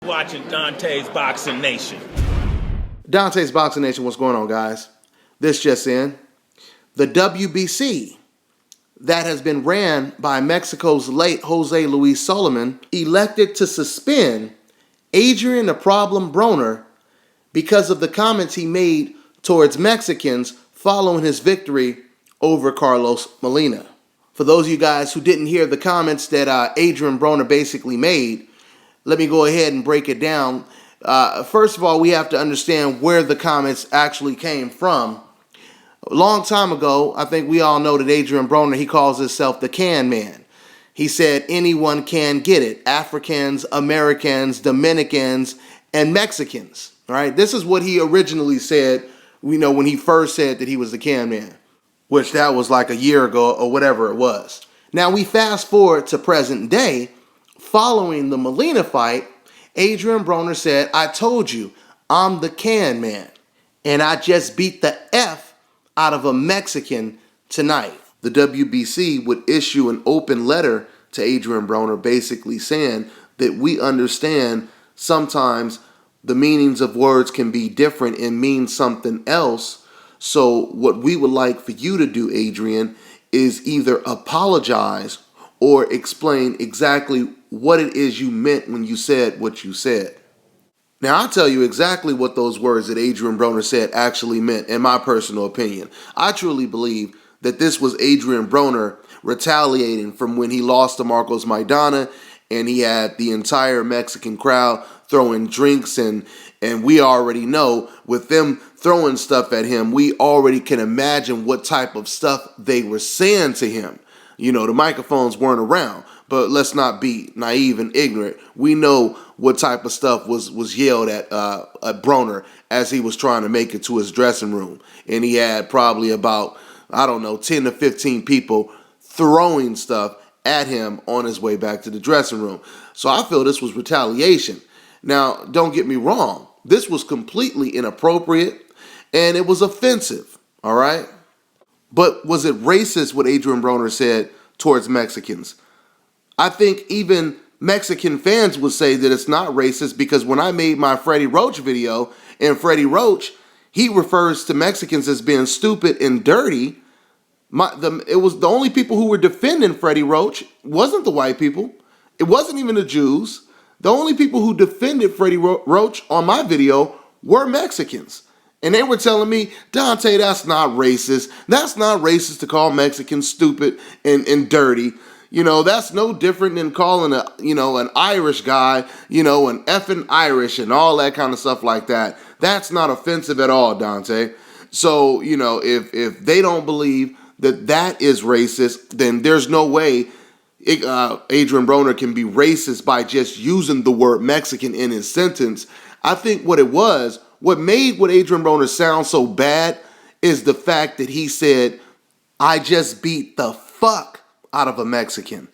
Watching Dontaesboxingnation. Dontaesboxingnation, what's going on, guys? This just in. The WBC that has been ran by Mexico's late Jose Luis Solomon elected to suspend Adrian the Problem Broner because of the comments he made towards Mexicans following his victory over Carlos Molina. For those of you guys who didn't hear the comments that Adrian Broner basically made, let me go ahead and break it down. First of all, we have to understand where the comments actually came from. A long time ago, I think we all know that Adrian Broner, he calls himself the can man. He said anyone can get it. Africans, Americans, Dominicans, and Mexicans. All right, this is what he originally said, when he first said that he was the can man, which that was like a year ago or whatever it was. Now we fast forward to present day. Following the Molina fight, Adrian Broner said, "I told you, I'm the can man, and I just beat the F out of a Mexican tonight." The WBC would issue an open letter to Adrian Broner basically saying that we understand sometimes the meanings of words can be different and mean something else. So what we would like for you to do, Adrian, is either apologize or explain exactly what it is you meant when you said what you said. Now, I'll tell you exactly what those words that Adrian Broner said actually meant, in my personal opinion. I truly believe that this was Adrian Broner retaliating from when he lost to Marcos Maidana, and he had the entire Mexican crowd throwing drinks, and we already know with them throwing stuff at him, we already can imagine what type of stuff they were saying to him. The microphones weren't around, but let's not be naive and ignorant. We know what type of stuff was yelled at Broner as he was trying to make it to his dressing room. And he had probably about, 10 to 15 people throwing stuff at him on his way back to the dressing room. So I feel this was retaliation. Now, don't get me wrong. This was completely inappropriate and it was offensive, all right? But was it racist what Adrian Broner said towards Mexicans? I think even Mexican fans would say that it's not racist, because when I made my Freddie Roach video, and Freddie Roach, he refers to Mexicans as being stupid and dirty. It was the only people who were defending Freddie Roach wasn't the white people. It wasn't even the Jews. The only people who defended Freddie Roach on my video were Mexicans. And they were telling me, "Dante, that's not racist. That's not racist to call Mexicans stupid and dirty. That's no different than calling an Irish guy, an effing Irish and all that kind of stuff like that. That's not offensive at all, Dante." So, if they don't believe that is racist, then there's no way Adrian Broner can be racist by just using the word Mexican in his sentence. I think what made what Adrian Broner sound so bad is the fact that he said, "I just beat the fuck out of a Mexican."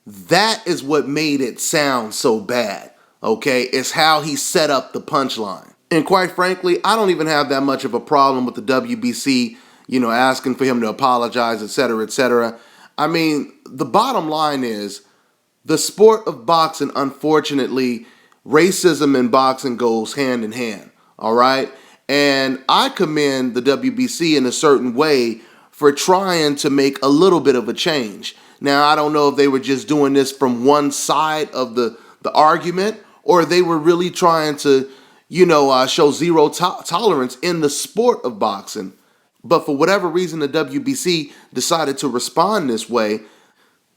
That is what made it sound so bad, okay? It's how he set up the punchline. And quite frankly, I don't even have that much of a problem with the WBC, asking for him to apologize, etc., etc. I mean, the bottom line is, the sport of boxing, unfortunately, racism in boxing goes hand in hand, all right? And I commend the WBC in a certain way for trying to make a little bit of a change. Now, I don't know if they were just doing this from one side of the argument, or they were really trying to, show zero tolerance in the sport of boxing. But for whatever reason, the WBC decided to respond this way.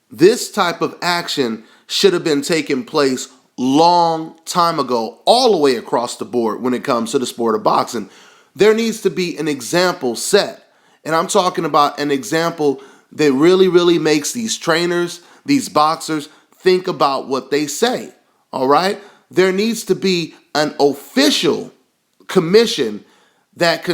This type of action should have been taking place long time ago, all the way across the board when it comes to the sport of boxing. There needs to be an example set. And I'm talking about an example that really, really makes these trainers, these boxers, think about what they say, all right? There needs to be an official commission that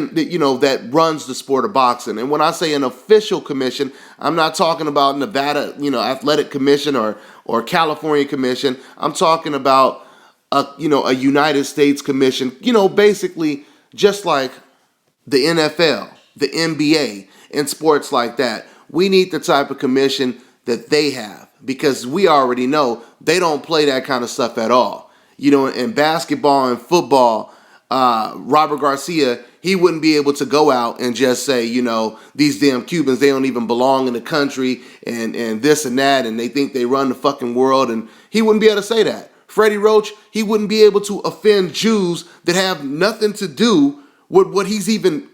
runs the sport of boxing. And when I say an official commission, I'm not talking about Nevada, Athletic Commission or California Commission. I'm talking about a United States commission, basically just like the NFL, the NBA, and sports like that. We need the type of commission that they have, because we already know they don't play that kind of stuff at all. in basketball and football, Robert Garcia, he wouldn't be able to go out and just say, these damn Cubans, they don't even belong in the country and this and that, and they think they run the fucking world, and he wouldn't be able to say that. Freddie Roach, he wouldn't be able to offend Jews that have nothing to do with what he's even,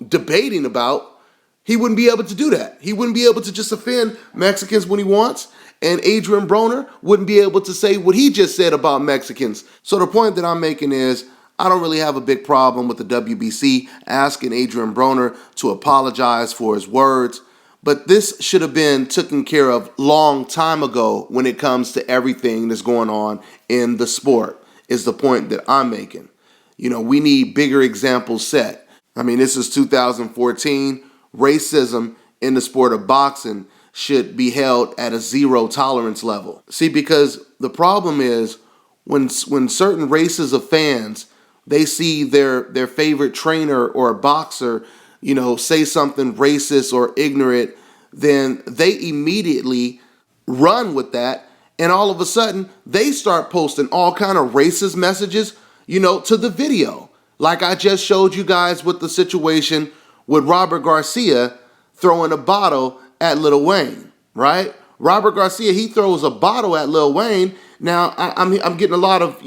debating about. He wouldn't be able to do that. He wouldn't be able to just offend Mexicans when he wants. And Adrian Broner wouldn't be able to say what he just said about Mexicans. So the point that I'm making is, I don't really have a big problem with the WBC asking Adrian Broner to apologize for his words. But this should have been taken care of long time ago when it comes to everything that's going on in the sport, is the point that I'm making. We need bigger examples set. I mean, this is 2014. Racism in the sport of boxing should be held at a zero tolerance level. See, because the problem is when certain races of fans, they see their favorite trainer or a boxer, say something racist or ignorant, then they immediately run with that. And all of a sudden, they start posting all kind of racist messages, to the video. Like I just showed you guys with the situation with Robert Garcia throwing a bottle at Lil Wayne, right? Robert Garcia, he throws a bottle at Lil Wayne. Now, I'm getting a lot of,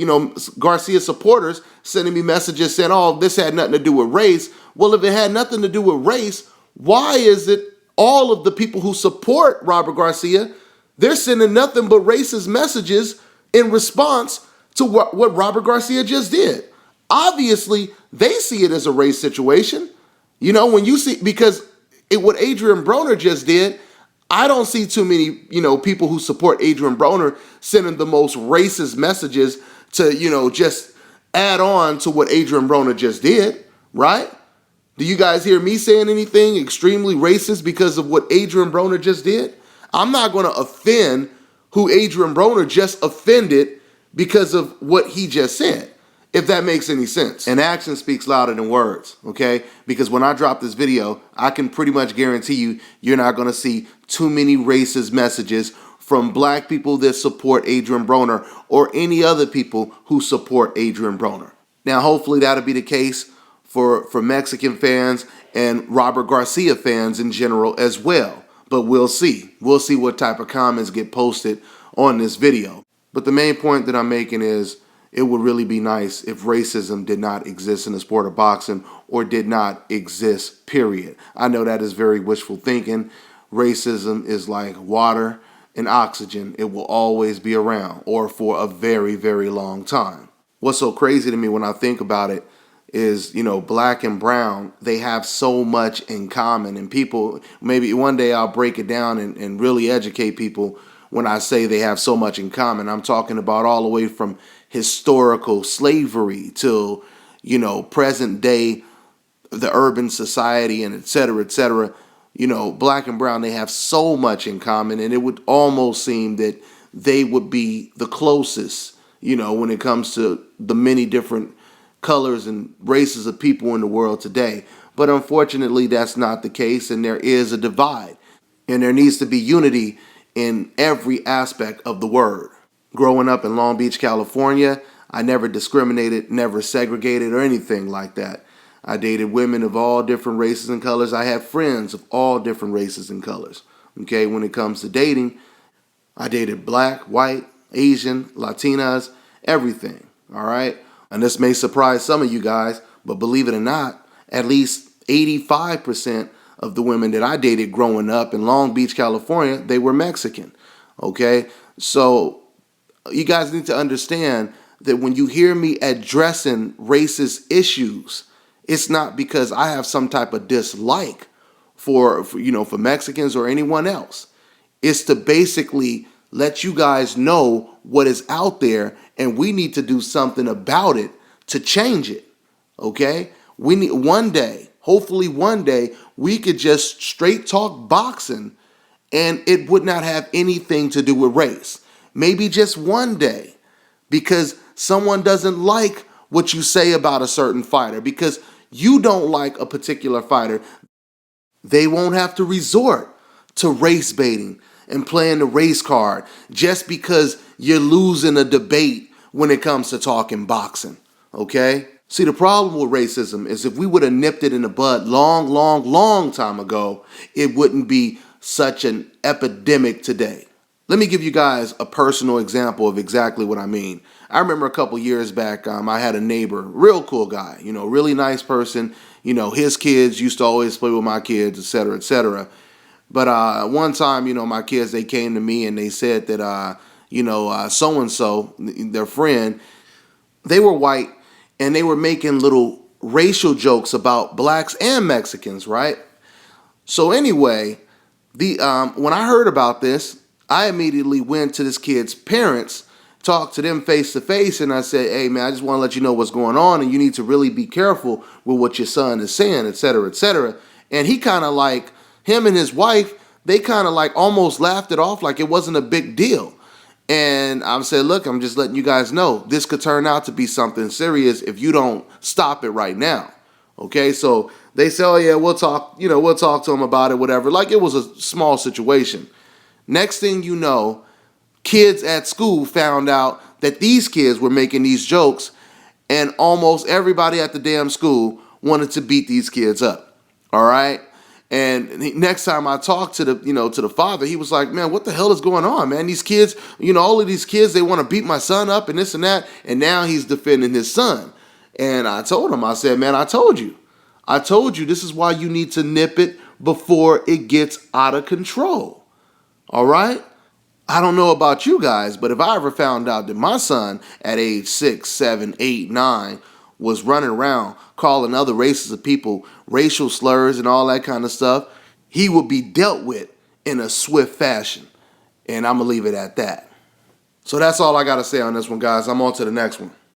Garcia supporters sending me messages saying, oh, this had nothing to do with race. Well, if it had nothing to do with race, why is it all of the people who support Robert Garcia, they're sending nothing but racist messages in response to what Robert Garcia just did? Obviously, they see it as a race situation. When you see, because what Adrian Broner just did, I don't see too many, people who support Adrian Broner sending the most racist messages to, just add on to what Adrian Broner just did, right? Do you guys hear me saying anything extremely racist because of what Adrian Broner just did? I'm not going to offend who Adrian Broner just offended because of what he just said, if that makes any sense. And action speaks louder than words, okay? Because when I drop this video, I can pretty much guarantee you're not going to see too many racist messages from black people that support Adrian Broner or any other people who support Adrian Broner. Now, hopefully that'll be the case for Mexican fans and Robert Garcia fans in general as well. But we'll see. We'll see what type of comments get posted on this video. But the main point that I'm making is, it would really be nice if racism did not exist in the sport of boxing, or did not exist, period. I know that is very wishful thinking. Racism is like water and oxygen. It will always be around, or for a very, very long time. What's so crazy to me when I think about it is, black and brown, they have so much in common. And people, maybe one day I'll break it down and really educate people when I say they have so much in common. I'm talking about all the way from historical slavery till, present day, the urban society, and et cetera, et cetera. Black and brown, they have so much in common, and it would almost seem that they would be the closest, when it comes to the many different colors and races of people in the world today. But unfortunately, that's not the case, and there is a divide, and there needs to be unity in every aspect of the word. Growing up in Long Beach, California, I never discriminated, never segregated or anything like that. I dated women of all different races and colors. I had friends of all different races and colors. Okay, when it comes to dating, I dated black, white, Asian, Latinas, everything. All right. And this may surprise some of you guys, but believe it or not, at least 85% of the women that I dated growing up in Long Beach, California, they were Mexican. Okay. So you guys need to understand that when you hear me addressing racist issues, it's not because I have some type of dislike for Mexicans or anyone else. It's to basically let you guys know what is out there, and we need to do something about it to change it. Okay? We need hopefully one day, we could just straight talk boxing and it would not have anything to do with race. Maybe just one day, because someone doesn't like what you say about a certain fighter, because you don't like a particular fighter, they won't have to resort to race baiting and playing the race card just because you're losing a debate when it comes to talking boxing, okay? See, the problem with racism is if we would have nipped it in the bud long time ago, it wouldn't be such an epidemic today. Let me give you guys a personal example of exactly what I mean. I remember a couple years back, I had a neighbor, real cool guy, really nice person. His kids used to always play with my kids, et cetera, et cetera. But one time, my kids, they came to me and they said that, so-and-so, their friend, they were white and they were making little racial jokes about blacks and Mexicans, right? So anyway, when I heard about this, I immediately went to this kid's parents, talked to them face to face, and I said, hey man, I just want to let you know what's going on, and you need to really be careful with what your son is saying, et cetera, et cetera. And he kind of like, him and his wife, they kind of like almost laughed it off like it wasn't a big deal. And I said, look, I'm just letting you guys know this could turn out to be something serious if you don't stop it right now. Okay, so they said, oh yeah, we'll talk to him about it, whatever. Like it was a small situation. Next thing you know, kids at school found out that these kids were making these jokes, and almost everybody at the damn school wanted to beat these kids up. All right? And next time I talked to the father, he was like, man, what the hell is going on, man? These kids, all of these kids, they want to beat my son up and this and that. And now he's defending his son. And I told him, I said, man, I told you this is why you need to nip it before it gets out of control. All right? I don't know about you guys, but if I ever found out that my son at age 6, 7, 8, 9 was running around calling other races of people racial slurs and all that kind of stuff, he would be dealt with in a swift fashion. And I'm going to leave it at that. So that's all I got to say on this one, guys. I'm on to the next one.